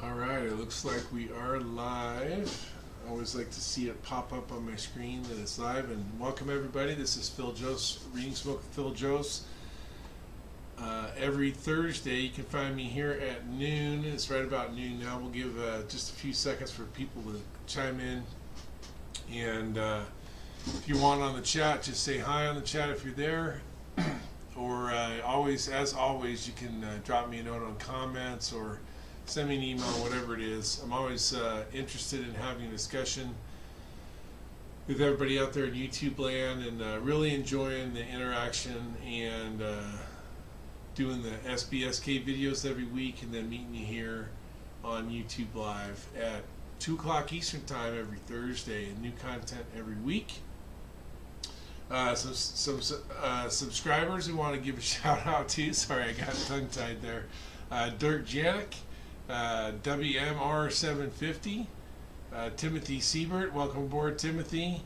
All right, it looks like we are live. I always like to see it pop up on my screen that it's live. And welcome everybody. This is Phil Jose, Reading Smoke with Phil Jose. Every Thursday you can find me here at noon. It's right about noon now. We'll give just a few seconds for people to chime in. And if you want on the chat, just say hi on the chat if you're there. Or always, as always, you can drop me a note on comments or send me an email, whatever it is. I'm always interested in having a discussion with everybody out there in YouTube land, and really enjoying the interaction and doing the SBSK videos every week, and then meeting you here on YouTube Live at 2 o'clock Eastern Time every Thursday, and new content every week. Some subscribers we want to give a shout out to. Sorry, I got tongue tied there. Dirk Janik, WMR750, Timothy Siebert, welcome aboard Timothy.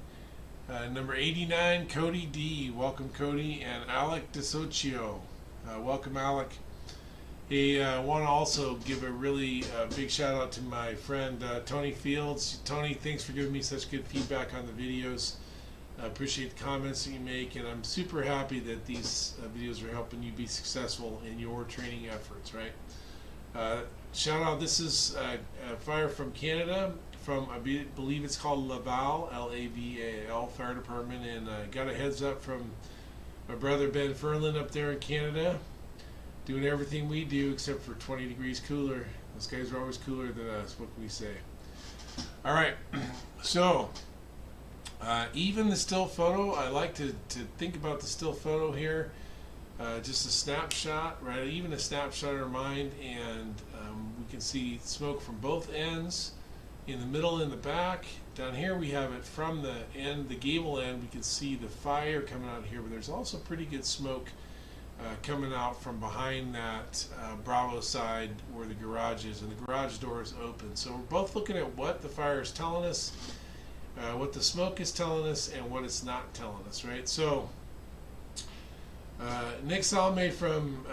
Number 89, Cody D, welcome Cody, and Alec DeSocio, welcome Alec. Hey, I want to also give a really big shout out to my friend Tony Fields. Tony, thanks for giving me such good feedback on the videos. I appreciate the comments that you make, and I'm super happy that these videos are helping you be successful in your training efforts, right? Shout out, this is a fire from Canada, from I believe it's called Laval, L-A-V-A-L Fire Department, and got a heads up from my brother Ben Ferlin up there in Canada, doing everything we do except for 20 degrees cooler. Those guys are always cooler than us, what can we say? All right, so even the still photo, I like to think about the still photo here. Just a snapshot, right? Even a snapshot in our mind, and we can see smoke from both ends, in the middle and the back. Down here we have it from the end, the gable end. We can see the fire coming out here, but there's also pretty good smoke coming out from behind that Bravo side where the garage is, and the garage door is open. So we're both looking at what the fire is telling us, what the smoke is telling us, and what it's not telling us, right? So Nick Salme from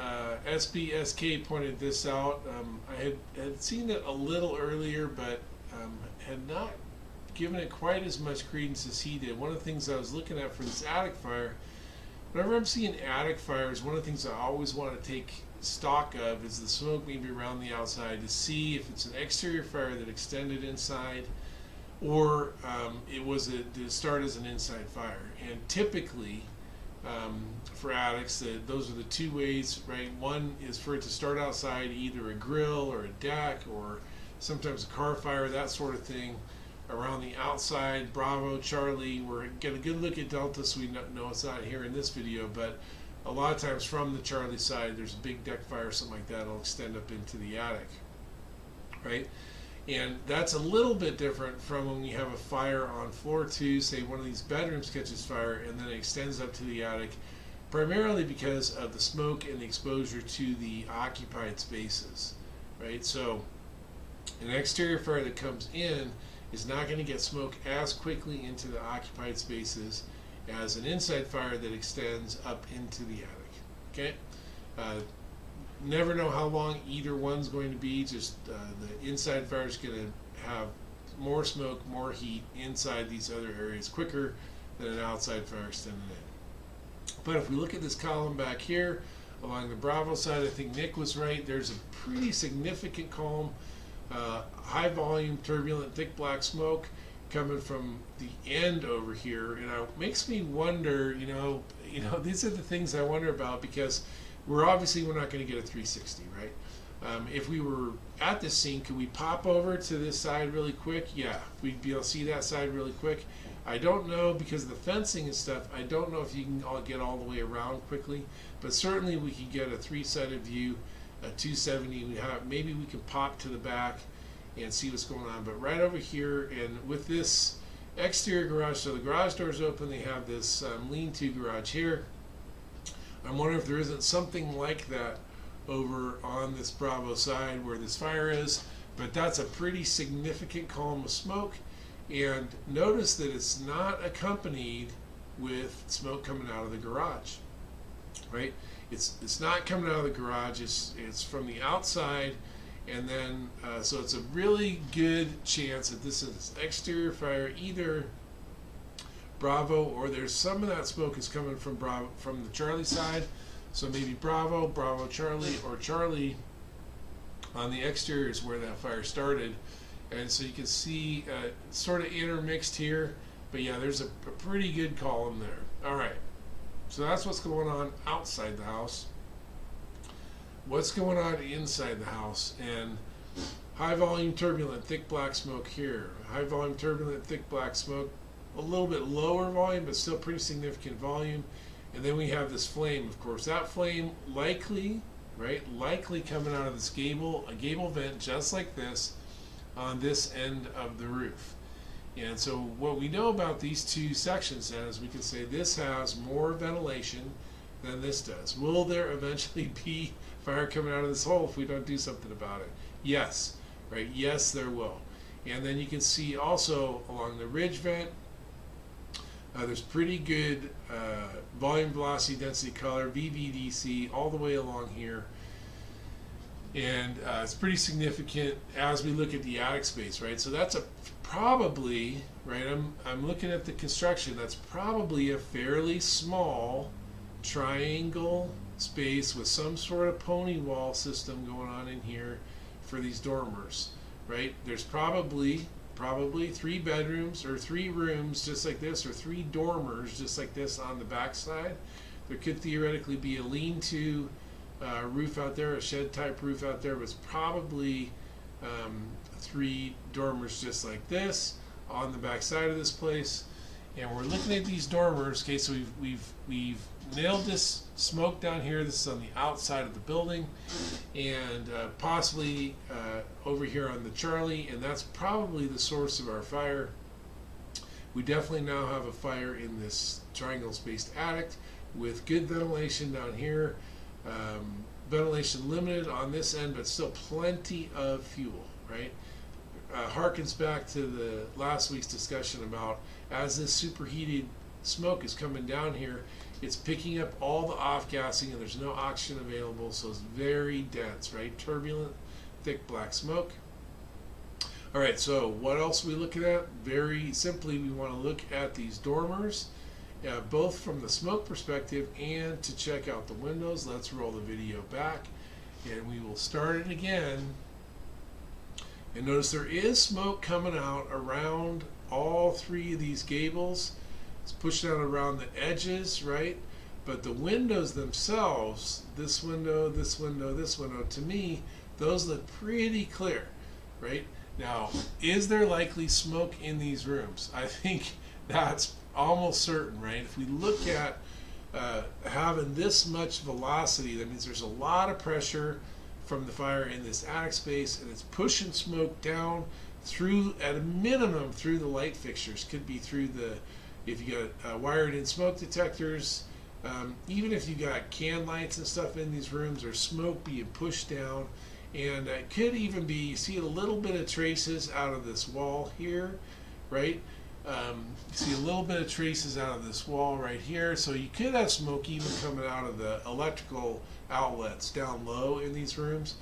SBSK pointed this out. I had seen it a little earlier, but had not given it quite as much credence as he did. One of the things I was looking at for this attic fire, whenever I'm seeing attic fires, one of the things I always want to take stock of is the smoke maybe around the outside, to see if it's an exterior fire that extended inside, or it was to start as an inside fire. And typically, for attics, those are the two ways, right? One is for it to start outside, either a grill or a deck, or sometimes a car fire, that sort of thing. Around the outside, Bravo, Charlie, we're getting a good look at Delta, so we know it's not here in this video, but a lot of times from the Charlie side, there's a big deck fire or something like that, it'll extend up into the attic, right? And that's a little bit different from when we have a fire on floor 2, say one of these bedrooms catches fire, and then it extends up to the attic, primarily because of the smoke and the exposure to the occupied spaces, right? So an exterior fire that comes in is not going to get smoke as quickly into the occupied spaces as an inside fire that extends up into the attic, okay? Never know how long either one's going to be. Just the inside fire is going to have more smoke, more heat inside these other areas quicker than an outside fire extending in. But if we look at this column back here along the Bravo side, I think Nick was right. There's a pretty significant column, high volume, turbulent, thick black smoke coming from the end over here, and it makes me wonder. You know, these are the things I wonder about, because we're not going to get a 360, right? If we were at this scene, could we pop over to this side really quick? Yeah, we'd be able to see that side really quick. I don't know, because of the fencing and stuff, I don't know if you can get all the way around quickly, but certainly we could get a 3-sided view, a 270. Maybe we can pop to the back and see what's going on. But right over here, and with this exterior garage, so the garage door is open, they have this lean-to garage here. I'm wondering if there isn't something like that over on this Bravo side where this fire is, but that's a pretty significant column of smoke. And notice that it's not accompanied with smoke coming out of the garage, right? It's not coming out of the garage, it's from the outside, And then, so it's a really good chance that this is exterior fire, either Bravo, or there's some of that smoke is coming from Bravo, from the Charlie side. So maybe Bravo, Bravo Charlie, or Charlie on the exterior is where that fire started. And so you can see sort of intermixed here. But yeah, there's a pretty good column there. All right. So that's what's going on outside the house. What's going on inside the house? And high volume turbulent thick black smoke here. High volume turbulent thick black smoke. A little bit lower volume, but still pretty significant volume. And then we have this flame, of course. That flame likely, right, likely coming out of this gable, a gable vent just like this on this end of the roof. And so what we know about these two sections then is we can say this has more ventilation than this does. Will there eventually be fire coming out of this hole if we don't do something about it? Yes, right? Yes, there will. And then you can see also along the ridge vent, there's pretty good volume, velocity, density, color, VVDC all the way along here. And it's pretty significant as we look at the attic space, right? So that's a probably, right, I'm looking at the construction, that's probably a fairly small triangle space with some sort of pony wall system going on in here for these dormers, right? There's probably 3 bedrooms or 3 rooms just like this, or 3 dormers just like this on the back side. There could theoretically be a lean-to roof out there, a shed type roof out there, but it's probably 3 dormers just like this on the back side of this place. And we're looking at these dormers. Okay, so we've nailed this smoke down here. This is on the outside of the building, and possibly over here on the Charlie, and that's probably the source of our fire. We definitely now have a fire in this triangle spaced attic with good ventilation down here. Ventilation limited on this end, but still plenty of fuel, right? Harkens back to the last week's discussion about as this superheated smoke is coming down here, it's picking up all the off-gassing and there's no oxygen available, so it's very dense, right? Turbulent, thick black smoke. All right, so what else are we looking at? Very simply, we want to look at these dormers, both from the smoke perspective and to check out the windows. Let's roll the video back and we will start it again. And notice there is smoke coming out around all 3 of these gables. It's pushed out around the edges, right? But the windows themselves, this window, this window, this window, to me, those look pretty clear, right? Now, is there likely smoke in these rooms? I think that's almost certain, right? If we look at having this much velocity, that means there's a lot of pressure from the fire in this attic space, and it's pushing smoke down through, at a minimum, through the light fixtures. Could be through the, if you got wired in smoke detectors, even if you got can lights and stuff in these rooms, there's smoke being pushed down. And it could even be, you see a little bit of traces out of this wall here, right? You see a little bit of traces out of this wall right here. So you could have smoke even coming out of the electrical outlets down low in these rooms.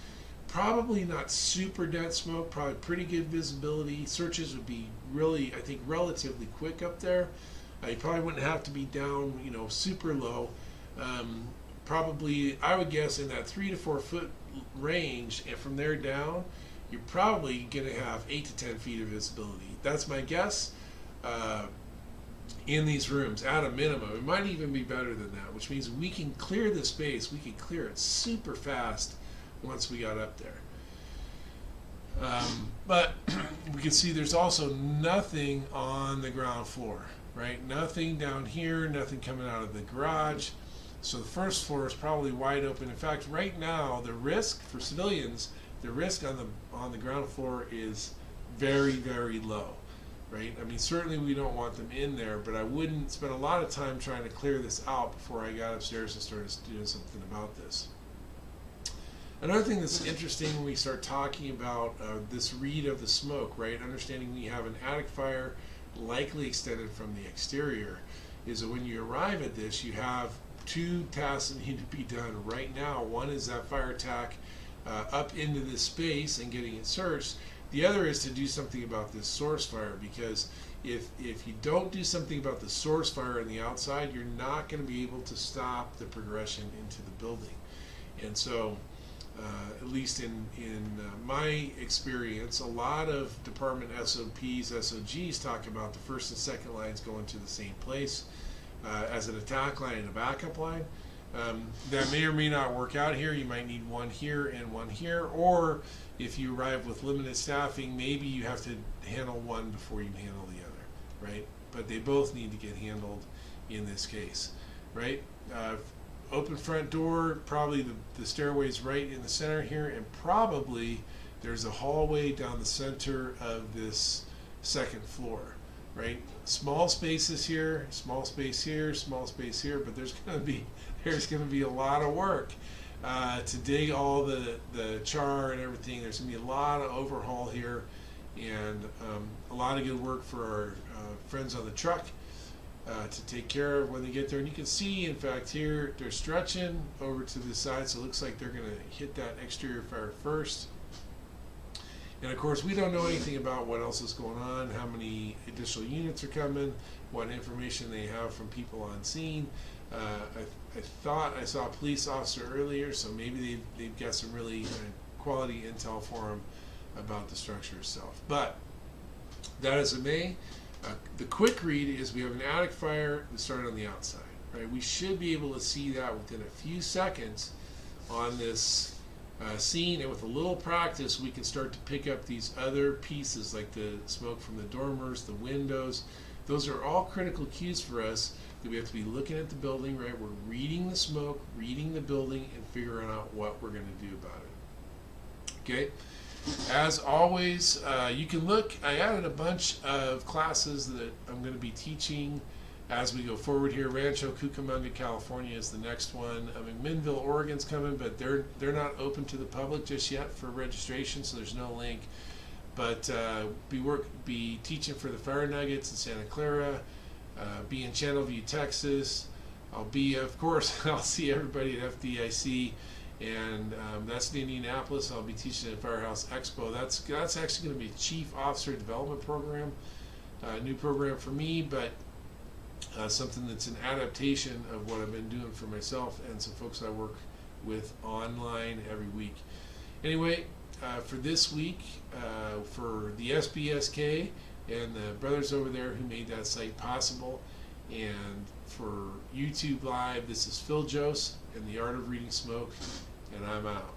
Probably not super dense smoke, probably pretty good visibility. Searches would be really, I think, relatively quick up there. You probably wouldn't have to be down, you know, super low. Probably, I would guess, in that 3 to 4 foot range, and from there down, you're probably going to have 8 to 10 feet of visibility. That's my guess. In these rooms, at a minimum. It might even be better than that, which means we can clear the space. We can clear it super fast once we got up there. But we can see there's also nothing on the ground floor, right? Nothing down here, nothing coming out of the garage. So the first floor is probably wide open. In fact, right now, the risk for civilians, the risk on the ground floor is very, very low, right? I mean, certainly we don't want them in there, but I wouldn't spend a lot of time trying to clear this out before I got upstairs and started doing something about this. Another thing that's interesting when we start talking about this read of the smoke, right? Understanding we have an attic fire likely extended from the exterior, is that when you arrive at this, you have 2 tasks that need to be done right now. One is that fire attack up into this space and getting it searched. The other is to do something about this source fire, because if you don't do something about the source fire on the outside, you're not going to be able to stop the progression into the building. And so, at least in my experience, a lot of department SOPs, SOGs talk about the first and second lines going to the same place as an attack line and a backup line. That may or may not work out here. You might need one here and one here, or if you arrive with limited staffing, maybe you have to handle one before you handle the other, right? But they both need to get handled in this case, right? Open front door, probably the stairway's right in the center here, and probably there's a hallway down the center of this second floor, right? Small spaces here, small space here, small space here, but there's going to be a lot of work to dig all the char and everything. There's going to be a lot of overhaul here, and a lot of good work for our friends on the truck to take care of when they get there. And you can see, in fact, here they're stretching over to the side, so it looks like they're going to hit that exterior fire first. And of course, we don't know anything about what else is going on, how many additional units are coming, what information they have from people on scene. I thought I saw a police officer earlier, so maybe they've got some really quality intel for them about the structure itself. But that as it may, the quick read is we have an attic fire that started on the outside, right? We should be able to see that within a few seconds on this scene, and with a little practice, we can start to pick up these other pieces like the smoke from the dormers, the windows. Those are all critical cues for us that we have to be looking at the building, right? We're reading the smoke, reading the building, and figuring out what we're going to do about it. Okay? As always, you can look. I added a bunch of classes that I'm going to be teaching as we go forward here. Rancho Cucamonga, California is the next one. McMinnville, Oregon's coming, but they're not open to the public just yet for registration, so there's no link. But be teaching for the Fire Nuggets in Santa Clara, be in Channelview, Texas. I'll be, of course, I'll see everybody at FDIC, and that's in Indianapolis. I'll be teaching at Firehouse Expo. That's actually going to be a Chief Officer Development Program, a new program for me, but something that's an adaptation of what I've been doing for myself and some folks I work with online every week. Anyway, for this week, for the SBSK and the brothers over there who made that site possible, and for YouTube Live, this is Phil Jose and the Art of Reading Smoke, and I'm out.